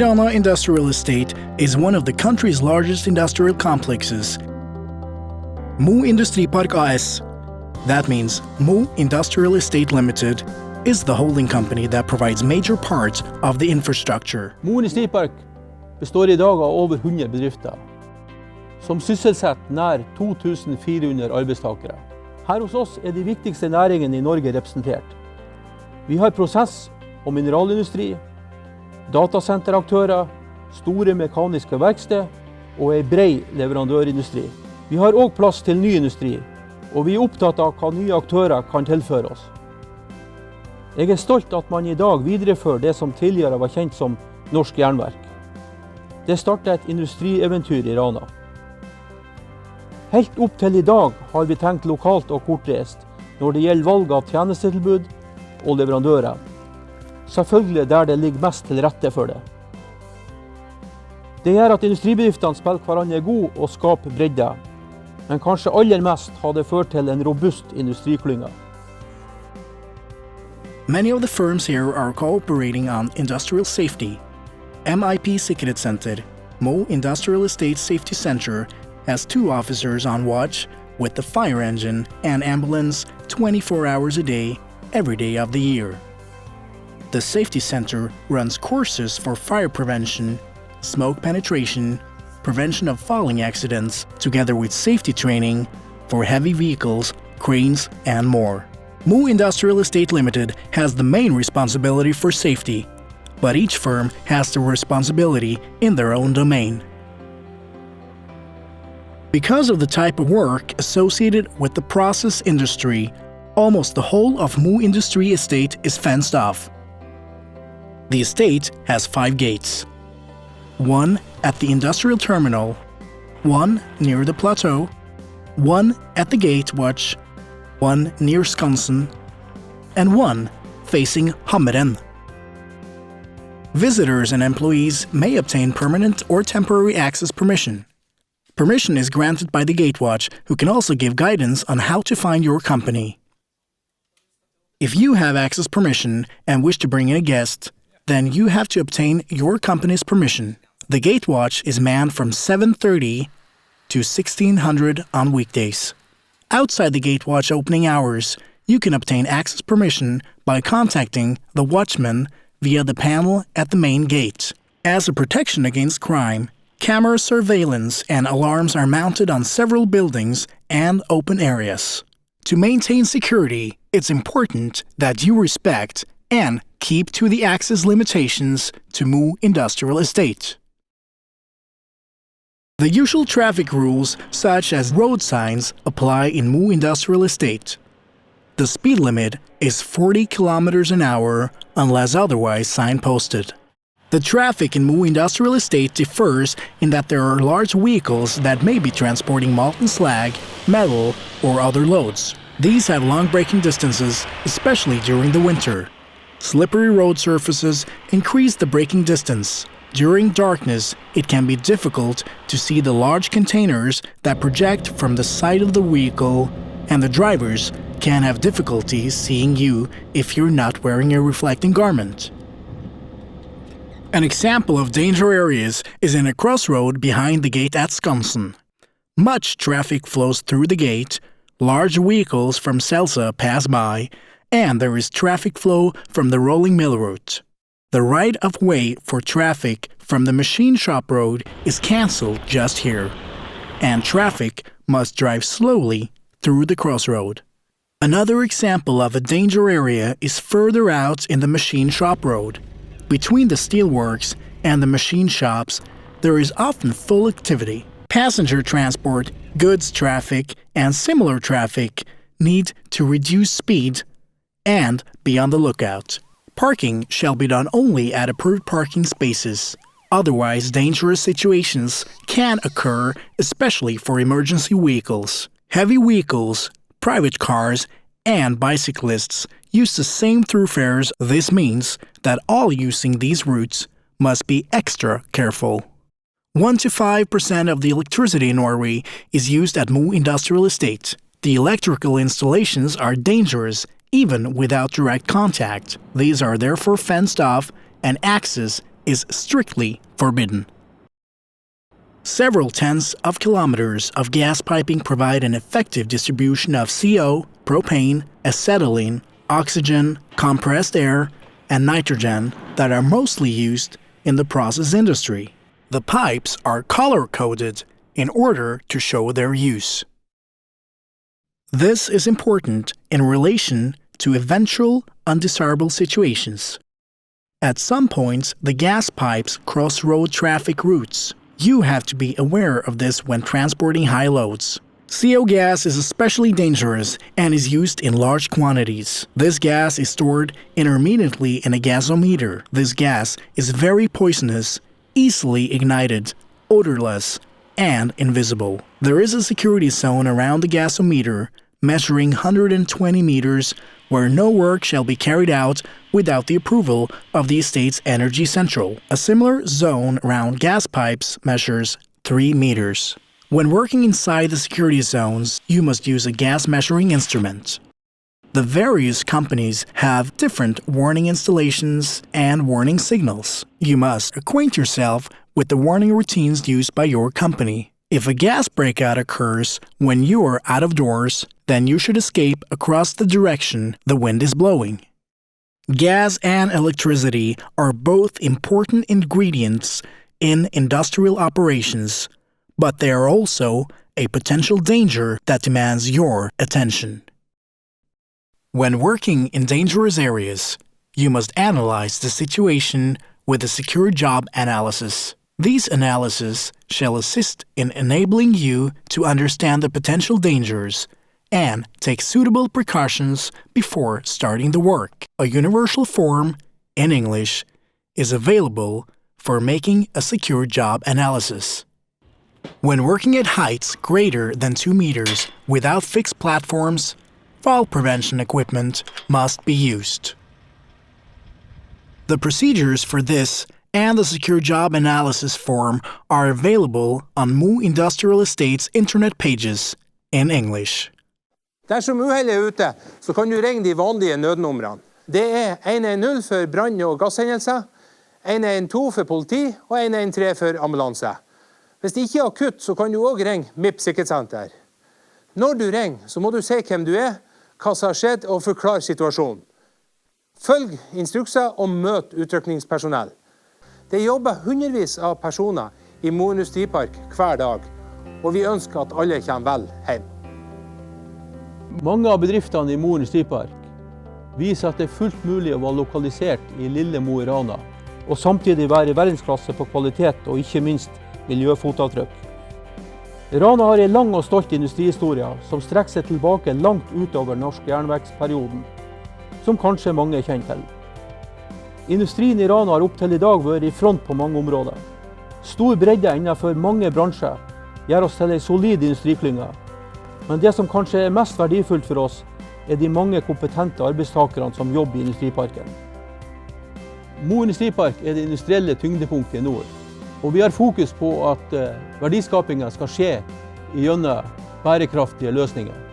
Rana Industrial Estate is one of the country's largest industrial complexes. Mo Industripark AS, that means Mo Industrial Estate Limited, is the holding company that provides major parts of the infrastructure. Mo Industripark består i dag av over 100 bedrifter, som sysselsetter nær 2400 arbeidstakere. Her hos oss er de viktigste næringene i Norge representert. Vi har prosess- og mineralindustri, datasenteraktører, store mekaniske verksted og en bred leverandørindustri. Vi har også plass til ny industri, og vi er opptatt av hva nye aktører kan tilføre oss. Jeg er stolt at man i dag viderefører det som tidligere var kjent som Norsk Jernverk. Det startet et industrieventyr i Rana. Helt opp til i dag har vi tenkt lokalt og kortreist når det gjelder valg av tjenestetilbud og leverandører. Selvfølgelig der det ligger mest til rette for det. Det gjør at industribedriftene spiller hverandre god og skaper bredde, men kanskje aller mest har det ført til en robust industriklynge. Many of the firms here are cooperating on industrial safety. MIP Sikkerhet Mo Industrial Estate Safety Center has 2 officers on watch with the fire engine and ambulance 24 hours a day, every day of the year. The Safety Center runs courses for fire prevention, smoke penetration, prevention of falling accidents, together with safety training for heavy vehicles, cranes, and more. Mo Industrial Estate Limited has the main responsibility for safety, but each firm has the responsibility in their own domain. Because of the type of work associated with the process industry, almost the whole of Mo Industry Estate is fenced off. The estate has 5 gates. 1 at the industrial terminal, 1 near the plateau, 1 at the gatewatch, 1 near Skansen, and 1 facing Hammeren. Visitors and employees may obtain permanent or temporary access permission. Permission is granted by the gatewatch, who can also give guidance on how to find your company. If you have access permission and wish to bring in a guest, then you have to obtain your company's permission. The gatewatch is manned from 7:30 to 1600 on weekdays. Outside the gatewatch opening hours, you can obtain access permission by contacting the watchman via the panel at the main gate. As a protection against crime, camera surveillance and alarms are mounted on several buildings and open areas. To maintain security, it's important that you respect and keep to the access limitations to Mo Industrial Estate. The usual traffic rules, such as road signs, apply in Mo Industrial Estate. The speed limit is 40 kilometers an hour unless otherwise signposted. The traffic in Mo Industrial Estate differs in that there are large vehicles that may be transporting molten slag, metal, or other loads. These have long braking distances, especially during the winter. Slippery road surfaces increase the braking distance. During darkness, it can be difficult to see the large containers that project from the side of the vehicle, and the drivers can have difficulty seeing you if you're not wearing a reflecting garment. An example of danger areas is in a crossroad behind the gate at Skansen. Much traffic flows through the gate, large vehicles from Celsa pass by, and there is traffic flow from the rolling mill route. The right-of-way for traffic from the machine shop road is cancelled just here, and traffic must drive slowly through the crossroad. Another example of a danger area is further out in the machine shop road. Between the steelworks and the machine shops, there is often full activity. Passenger transport, goods traffic, and similar traffic need to reduce speed and be on the lookout. Parking shall be done only at approved parking spaces. Otherwise, dangerous situations can occur, especially for emergency vehicles. Heavy vehicles, private cars, and bicyclists use the same thoroughfares. This means that all using these routes must be extra careful. 1 to 5% of the electricity in Norway is used at Mo Industrial Estate. The electrical installations are dangerous even without direct contact. These are therefore fenced off, and access is strictly forbidden. Several tens of kilometers of gas piping provide an effective distribution of CO, propane, acetylene, oxygen, compressed air, and nitrogen that are mostly used in the process industry. The pipes are color-coded in order to show their use. This is important in relation to eventual undesirable situations. At some points, the gas pipes cross road traffic routes. You have to be aware of this when transporting high loads. CO gas is especially dangerous and is used in large quantities. This gas is stored intermittently in a gasometer. This gas is very poisonous, easily ignited, odorless, and invisible. There is a security zone around the gasometer measuring 120 meters where no work shall be carried out without the approval of the estate's energy central. A similar zone around gas pipes measures 3 meters. When working inside the security zones, you must use a gas measuring instrument. The various companies have different warning installations and warning signals. You must acquaint yourself with the warning routines used by your company. If a gas breakout occurs when you are out of doors, then you should escape across the direction the wind is blowing. Gas and electricity are both important ingredients in industrial operations, but they are also a potential danger that demands your attention. When working in dangerous areas, you must analyze the situation with a secure job analysis. These analyses shall assist in enabling you to understand the potential dangers and take suitable precautions before starting the work. A universal form, in English, is available for making a secure job analysis. When working at heights greater than 2 meters without fixed platforms, fall prevention equipment must be used. The procedures for this and the Secure Job Analysis form are available on Mo Industrial Estate's internet pages in English. Dersom uhellet er ute, så kan du ringe de vanlige nødnumrene. Det er 110 for brann- og gasshendelser, 112 for politi og 113 for ambulanse. Hvis det ikke er akutt, så kan du også ringe MIP Sikkerhet. Når du ringer, så må du si hvem du er, hva som har skjedd, og forklare situasjonen. Følg instrukser og møt utrykningspersonell. Det jobber hundrevis av personer i Mo Industripark hver dag, og vi ønsker at alle kommer vel hjem. Mange av bedriftene i Mo Industripark viser at det er fullt mulig å være lokalisert i lille Mo i Rana, og samtidig være i verdensklasse på kvalitet og ikke minst miljøfotavtrykk. Rana har en lang og stolt industrihistorie som strekker seg tilbake langt utover norsk jernvekstperioden, som kanskje mange kjenner til. Industrien i Rana har opp til i dag vært i front på mange områder. Stor bredde innenfor mange bransjer gjør oss til en solid industriklynge. Men det som kanskje er mest verdifullt for oss, er de mange kompetente arbeidstakerne som jobber i industriparken. Mo Industripark er det industrielle tyngdepunktet i nord, og vi har fokus på at verdiskapingen skal skje gjennom bærekraftige løsninger.